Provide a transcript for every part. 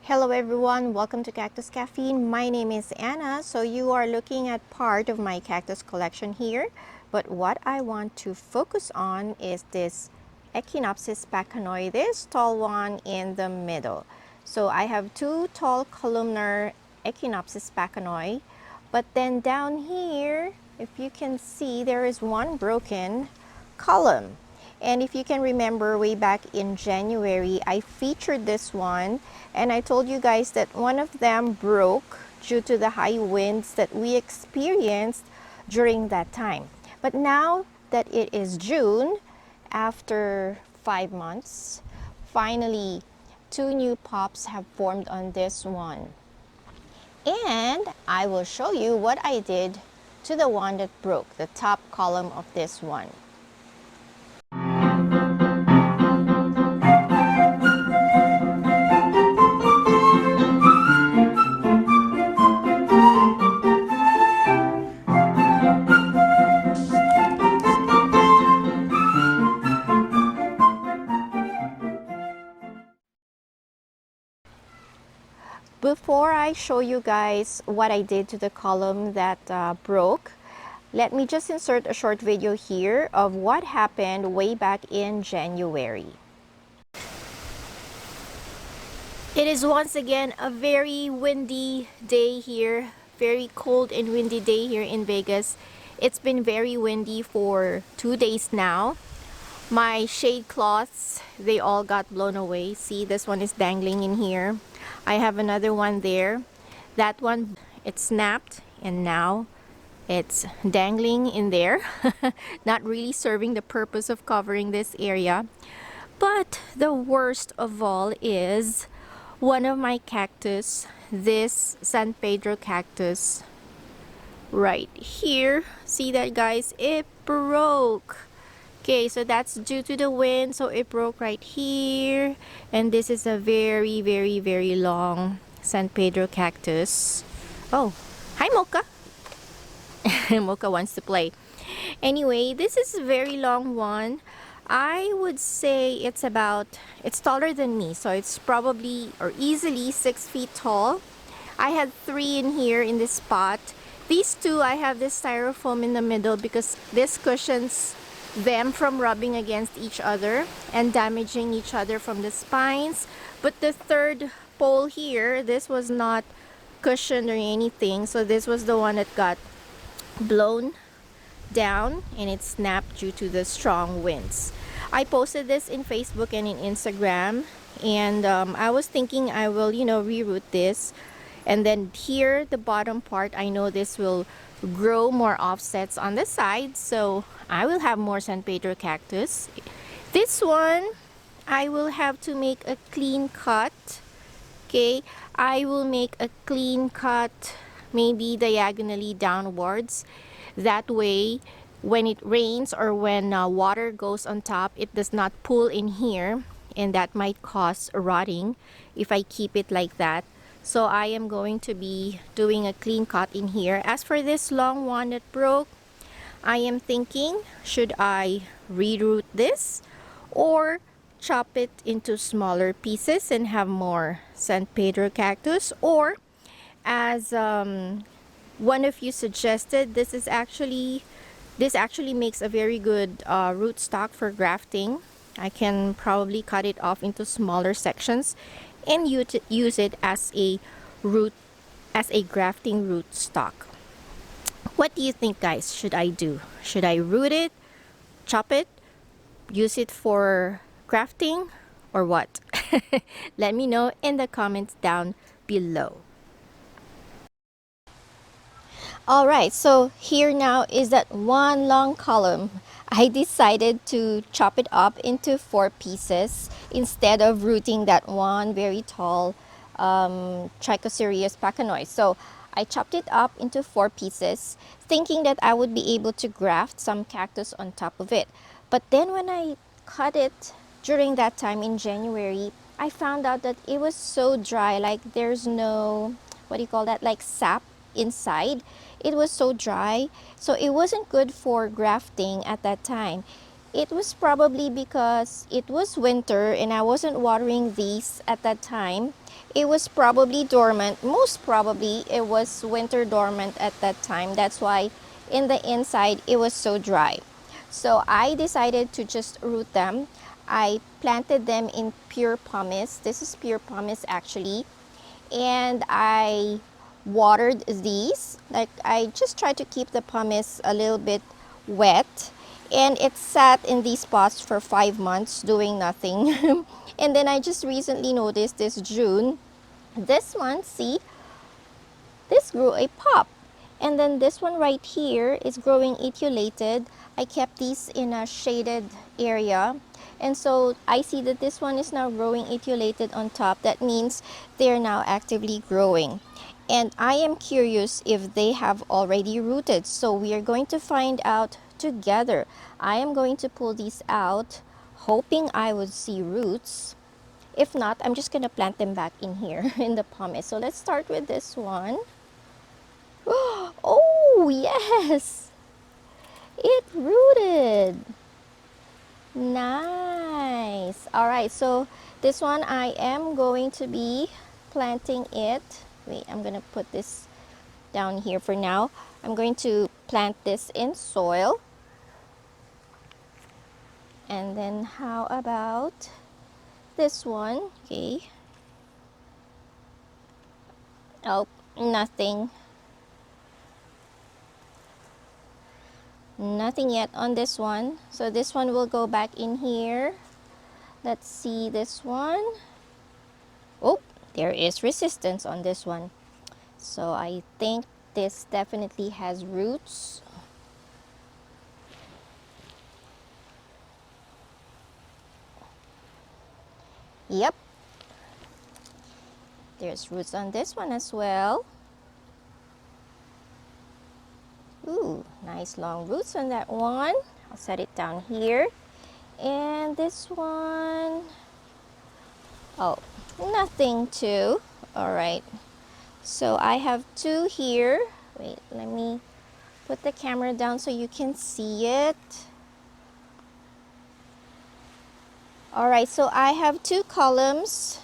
Hello everyone, welcome to Cactus Caffeine. My name is Anna. So you are looking at part of my cactus collection here, but what I want to focus on is this Echinopsis pachanoi, this tall one in the middle. So I have two tall columnar Echinopsis pachanoi, but then down here, if you can see, there is one broken column. And if you can remember, way back in January, I featured this one and I told you guys that one of them broke due to the high winds that we experienced during that time. But now that it is June, after 5 months, finally two new pops have formed on this one. And I will show you what I did to the one that broke, the top column of this one. Before I show you guys what I did to the column that broke, let me just insert a short video here of what happened way back in January. It is once again a very windy day here, very cold and windy day here in Vegas. It's been very windy for 2 days now. My shade cloths, they all got blown away. See, this one is dangling in here. I have another one there. That one, it snapped and now it's dangling in there. Not really serving the purpose of covering this area. But the worst of all is one of my cactus, this San Pedro cactus right here. See that, guys? It broke. Okay, so that's due to the wind, so it broke right here. And this is a very, very, very long San Pedro cactus. Oh, hi Mocha. Mocha wants to play. Anyway, this is a very long one. I would say it's taller than me, so it's probably or easily 6 feet tall. I had 3 in here in this spot. These two, I have this styrofoam in the middle because this cushions them from rubbing against each other and damaging each other from the spines. But the third pole here, this was not cushioned or anything, so this was the one that got blown down and it snapped due to the strong winds. I posted this in Facebook and in Instagram, and I was thinking I will, reroot this. And then here, the bottom part, I know this will grow more offsets on the side, so I will have more San Pedro cactus. This one, I will have to make a clean cut. Okay, I will make a clean cut, maybe diagonally downwards. That way, when it rains or when water goes on top, it does not pool in here, and that might cause rotting if I keep it like that. So I am going to be doing a clean cut in here. As for this long one that broke, I am thinking, should I reroot this or chop it into smaller pieces and have more San Pedro cactus? Or as one of you suggested, this actually makes a very good root stock for grafting. I can probably cut it off into smaller sections and use it as a grafting root stock. What do you think, guys? Should I do? Should I root it, chop it, use it for grafting, or what? Let me know in the comments down below. Alright, so here now is that one long column. I decided to chop it up into 4 pieces instead of rooting that one very tall Trichocereus pachanoi. So I chopped it up into 4 pieces, thinking that I would be able to graft some cactus on top of it. But then when I cut it during that time in January, I found out that it was so dry, like there's no, what do you call that, like sap inside. It was so dry, so it wasn't good for grafting at that time. It was probably because it was winter and I wasn't watering these at that time. It was probably dormant. Most probably it was winter dormant at that time. That's why in the inside it was so dry. So I decided to just root them. I planted them in pure pumice. This is pure pumice actually. And I watered these. Like I just tried to keep the pumice a little bit wet, and it sat in these pots for 5 months doing nothing. And then I just recently noticed this June, this one, see, this grew a pop. And then this one right here is growing etiolated. I kept these in a shaded area. And so I see that this one is now growing etiolated on top. That means they're now actively growing. And I am curious if they have already rooted. So we are going to find out together. I am going to pull these out, hoping I would see roots. If not, I'm just going to plant them back in here in the pumice. So let's start with this one. Oh, yes, it rooted. Nice. All right, so this one I am going to be planting it. Wait, I'm going to put this down here for now. I'm going to plant this in soil. And then how about this one? Okay. Oh, nothing. Nothing yet on this one. So this one will go back in here. Let's see this one. Oh, there is resistance on this one. So I think this definitely has roots. Yep. There's roots on this one as well. Ooh, nice long roots on that one. I'll set it down here. And this one, oh, nothing too. All right. So I have two here. Wait, let me put the camera down so you can see it. All right, so I have two columns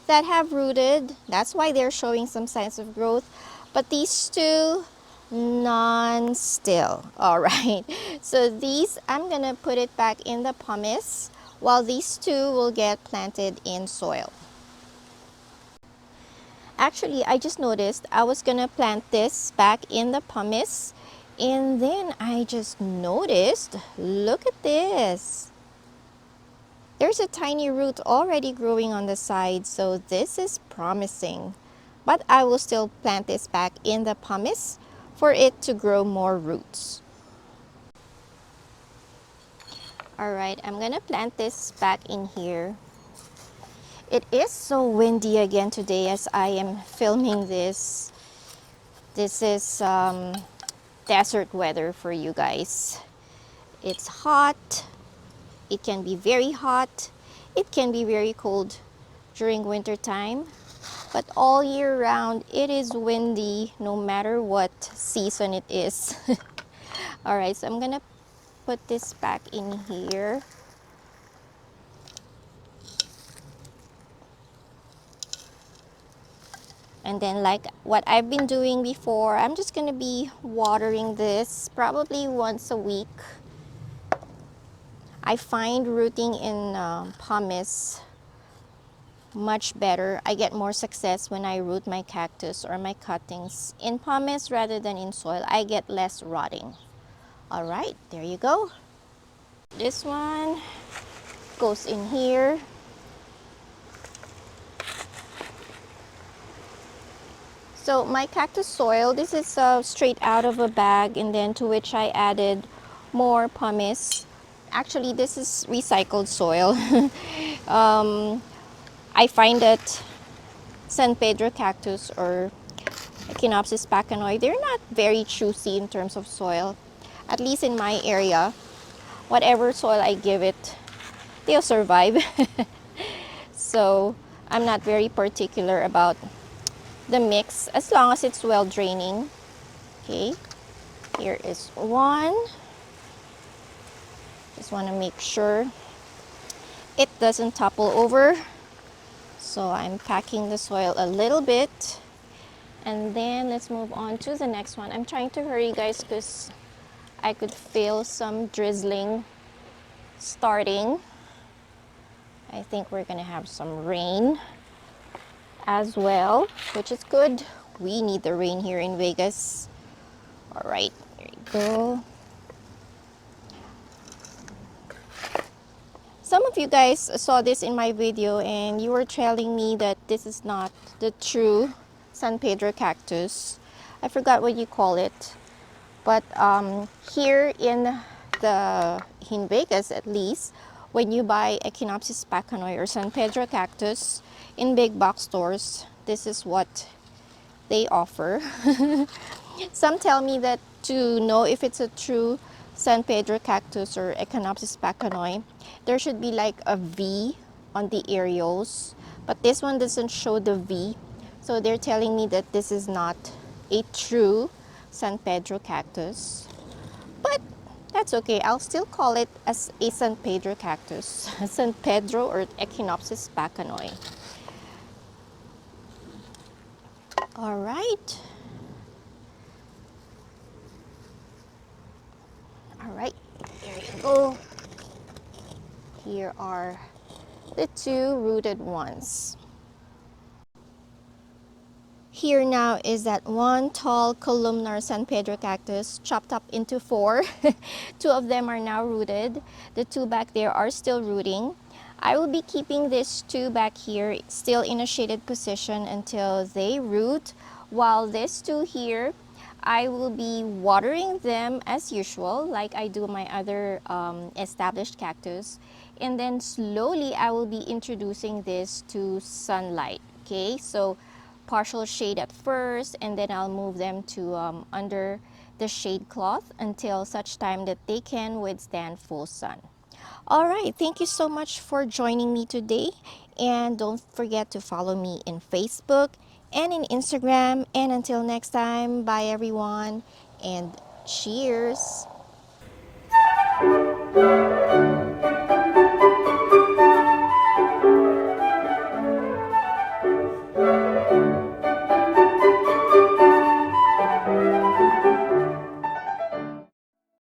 that have rooted. That's why they're showing some signs of growth. But these two, non-still. All right, so these, I'm gonna put it back in the pumice while these two will get planted in soil. Actually, I just noticed I was gonna plant this back in the pumice, and then I just noticed, look at this. There's a tiny root already growing on the side, so this is promising. But I will still plant this back in the pumice for it to grow more roots. All right, I'm gonna plant this back in here. It is so windy again today as I am filming this. This is desert weather for you guys. It's hot. It can be very hot. It can be very cold during winter time. But all year round, it is windy no matter what season it is. All right, so I'm gonna put this back in here. And then like what I've been doing before, I'm just gonna be watering this probably once a week. I find rooting in pumice much better. I get more success when I root my cactus or my cuttings in pumice rather than in soil. I get less rotting. All right, there you go. This one goes in here. So my cactus soil, this is straight out of a bag, and then to which I added more pumice. Actually, this is recycled soil. I find that San Pedro cactus or Echinopsis pachanoi, they're not very choosy in terms of soil. At least in my area, whatever soil I give it, they'll survive. So I'm not very particular about the mix as long as it's well draining. Okay, here is one. Just want to make sure it doesn't topple over. So I'm packing the soil a little bit. And then let's move on to the next one. I'm trying to hurry, guys, because I could feel some drizzling starting. I think we're gonna have some rain as well, which is good. We need the rain here in Vegas. All right, here you go. Some of you guys saw this in my video and you were telling me that this is not the true San Pedro cactus. I forgot what you call it. But here in Vegas at least, when you buy Echinopsis pachanoi or San Pedro cactus in big box stores, this is what they offer. Some tell me that to know if it's a true San Pedro cactus or Echinopsis pachanoi, there should be like a V on the areoles, but this one doesn't show the V. So they're telling me that this is not a true San Pedro cactus. But that's okay. I'll still call it as a San Pedro cactus. San Pedro or Echinopsis pachanoi. All right. All right, there you go. Here are the two rooted ones. Here now is that one tall columnar San Pedro cactus chopped up into four. Two of them are now rooted. The two back there are still rooting. I will be keeping these two back here still in a shaded position until they root, while these two here, I will be watering them as usual, like I do my other established cactus. And then slowly I will be introducing this to sunlight, okay? So partial shade at first, and then I'll move them to under the shade cloth until such time that they can withstand full sun. All right, thank you so much for joining me today, and don't forget to follow me in Facebook and in Instagram. And until next time, bye everyone, and cheers.